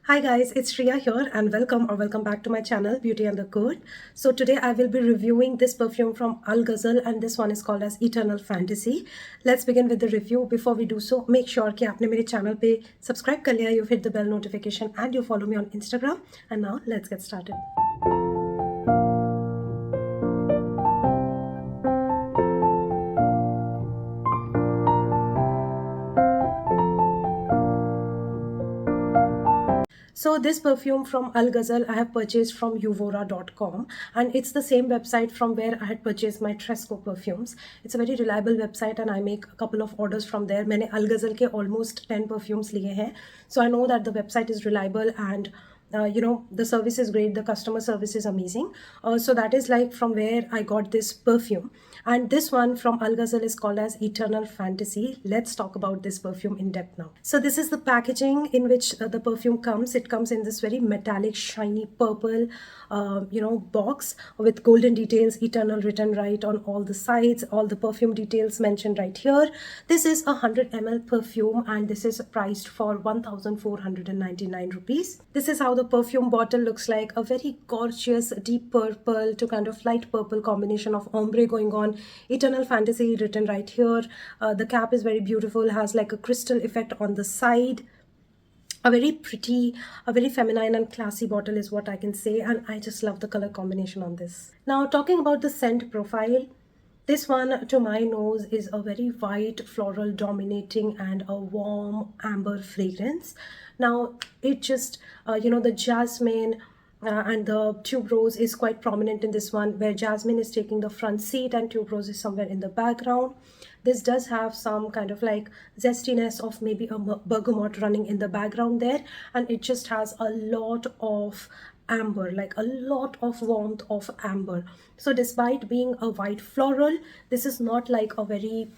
Hi guys, it's Shriya here and welcome back to my channel Beauty and the Good. So today I will be reviewing this perfume from Gazal and this one is called as Eternal Fantasy. Let's begin with the review. Before we do so, make sure कि आपने मेरे channel पे subscribe कर लिया, you've hit the bell notification and you follow me on Instagram. And now let's get started. So this perfume from Gazal I have purchased from uvora.com and it's the same website from where I had purchased my Tresco perfumes. It's a very reliable website and I make a couple of orders from there. मैंने Gazal के almost 10 perfumes लिए हैं. So I know that the website is reliable and the service is great, the customer service is amazing. So that is like from where I got this perfume, and this one from Gazal is called as Eternal Fantasy. Let's talk about this perfume in depth now. So this is the packaging in which the perfume comes. It comes in this very metallic shiny purple box with golden details, eternal written right on all the sides, all the perfume details mentioned right here. This is a 100 ml perfume and this is priced for 1499 rupees. This is how the perfume bottle looks like, a very gorgeous deep purple to kind of light purple combination of ombre going on. Eternal Fantasy written right here. The cap is very beautiful, has like a crystal effect on the side. A very pretty, a very feminine and classy bottle is what I can say, and I just love the color combination on this. Now talking about the scent profile, this one to my nose is a very white floral dominating and a warm amber fragrance. Now it just the jasmine and the tuberose is quite prominent in this one, where jasmine is taking the front seat and tuberose is somewhere in the background. This does have some kind of like zestiness of maybe a bergamot running in the background there, and it just has a lot of amber, like a lot of warmth of amber. So despite being a white floral, this is not like a very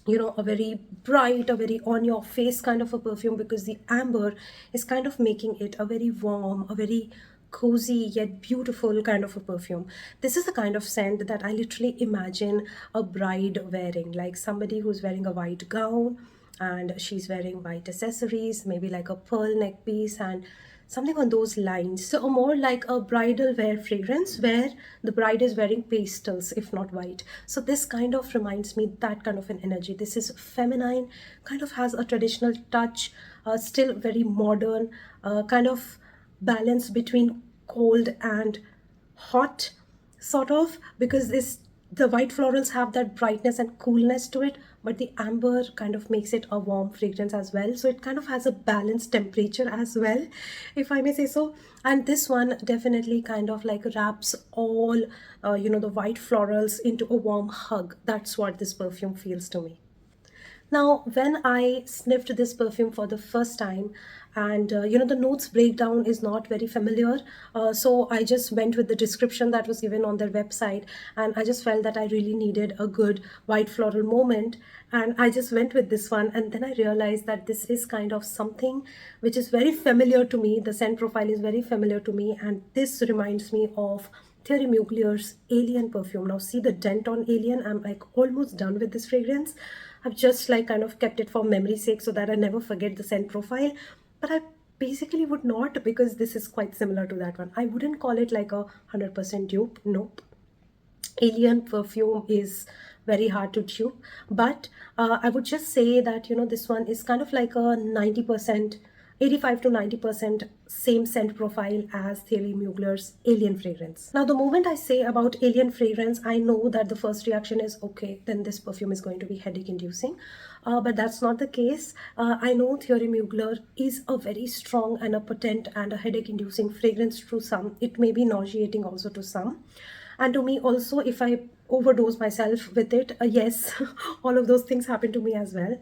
a very bright, a very on your face kind of a perfume, because the amber is kind of making it a very warm, a very cozy yet beautiful kind of a perfume. This is the kind of scent that I literally imagine a bride wearing, like somebody who's wearing a white gown and she's wearing white accessories, maybe like a pearl neck piece and something on those lines. So a more like a bridal wear fragrance where the bride is wearing pastels if not white. So this kind of reminds me that kind of an energy. This is feminine, kind of has a traditional touch, still very modern, kind of balance between cold and hot, sort of, because the white florals have that brightness and coolness to it, but the amber kind of makes it a warm fragrance as well. So it kind of has a balanced temperature as well, if I may say so. And this one definitely kind of like wraps all the white florals into a warm hug. That's what this perfume feels to me. Now, when I sniffed this perfume for the first time, and the notes breakdown is not very familiar, so I just went with the description that was given on their website, and I just felt that I really needed a good white floral moment, and I just went with this one. And then I realized that this is kind of something which is very familiar to me. The scent profile is very familiar to me, and this reminds me of Thierry Mugler's Alien perfume. Now see the dent on Alien. I'm like almost done with this fragrance. I've just like kind of kept it for memory's sake so that I never forget the scent profile. But I basically would not, because this is quite similar to that one. I wouldn't call it like a 100% dupe. Nope. Alien perfume is very hard to dupe. But I would just say that, this one is kind of like a 90%, 85 to 90% same scent profile as Thierry Mugler's Alien fragrance. Now, the moment I say about Alien fragrance, I know that the first reaction is, okay, then this perfume is going to be headache inducing. But that's not the case. I know Thierry Mugler is a very strong and a potent and a headache inducing fragrance to some. It may be nauseating also to some. And to me also, if I overdose myself with it, yes, all of those things happen to me as well.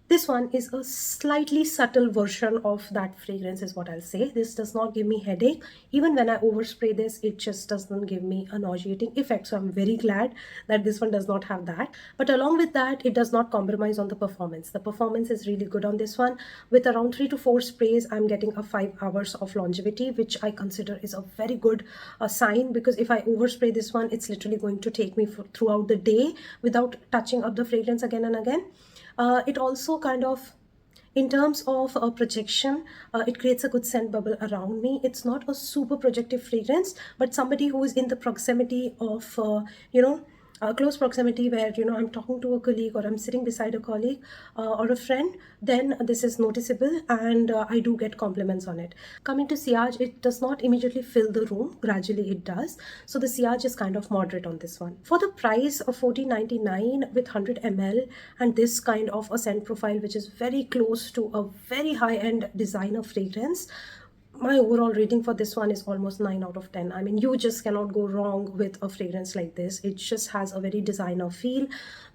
This one is a slightly subtle version of that fragrance is what I'll say. This does not give me headache. Even when I overspray this, it just doesn't give me a nauseating effect. So I'm very glad that this one does not have that. But along with that, it does not compromise on the performance. The performance is really good on this one. With around 3 to 4 sprays, I'm getting a 5 hours of longevity, which I consider is a very good sign, because if I overspray this one, it's literally going to take me throughout the day without touching up the fragrance again and again. It also kind of In terms of projection, it creates a good scent bubble around me. It's not a super projective fragrance, but somebody who is in the proximity of, close proximity, where I'm talking to a colleague or I'm sitting beside a colleague or a friend, then this is noticeable, and I do get compliments on it. Coming to sillage, it does not immediately fill the room. Gradually it does. So the sillage is kind of moderate on this one. For the price of 14.99 with 100 ml and this kind of a scent profile, which is very close to a very high-end designer fragrance, my overall rating for this one is almost 9 out of 10. I mean, you just cannot go wrong with a fragrance like this. It just has a very designer feel.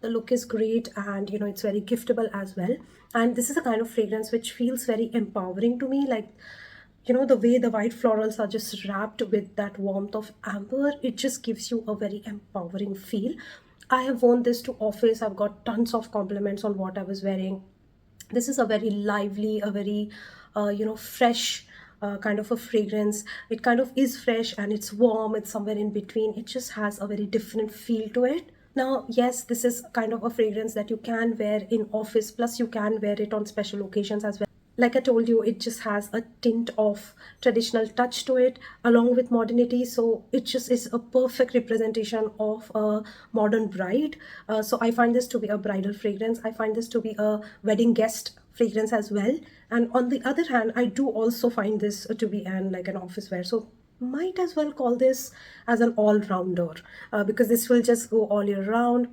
The look is great, and it's very giftable as well. And this is a kind of fragrance which feels very empowering to me. Like, the way the white florals are just wrapped with that warmth of amber, it just gives you a very empowering feel. I have worn this to office. I've got tons of compliments on what I was wearing. This is a very lively, a very fresh kind of a fragrance. It kind of is fresh and it's warm, it's somewhere in between. It just has a very different feel to it. Now, yes, this is kind of a fragrance that you can wear in office, plus you can wear it on special occasions as well. Like I told you, it just has a tint of traditional touch to it along with modernity, so it just is a perfect representation of a modern bride. So I find this to be a bridal fragrance. I find this to be a wedding guest fragrance as well. And on the other hand, I do also find this to be an office wear. So might as well call this as an all-rounder, because this will just go all year round.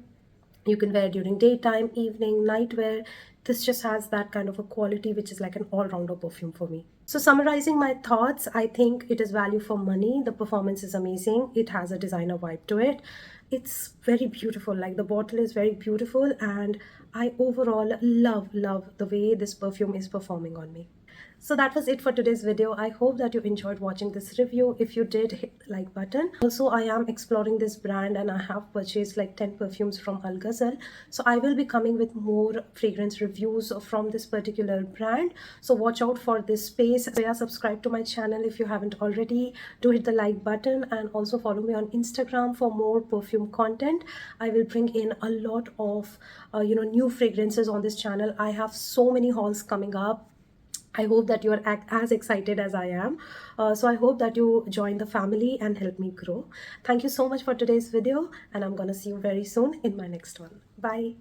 You can wear during daytime, evening, night wear. This just has that kind of a quality which is like an all-rounder perfume for me. So summarizing my thoughts, I think it is value for money. The performance is amazing. It has a designer vibe to it. It's very beautiful. Like, the bottle is very beautiful, and I overall love the way this perfume is performing on me. So that was it for today's video. I hope that you enjoyed watching this review. If you did, hit the like button. Also, I am exploring this brand and I have purchased like 10 perfumes from Gazal. So I will be coming with more fragrance reviews from this particular brand. So watch out for this space. So yeah, subscribe to my channel if you haven't already. Do hit the like button, and also follow me on Instagram for more perfume content. I will bring in a lot of new fragrances on this channel. I have so many hauls coming up. I hope that you are as excited as I am. So I hope that you join the family and help me grow. Thank you so much for today's video, and I'm gonna see you very soon in my next one. Bye.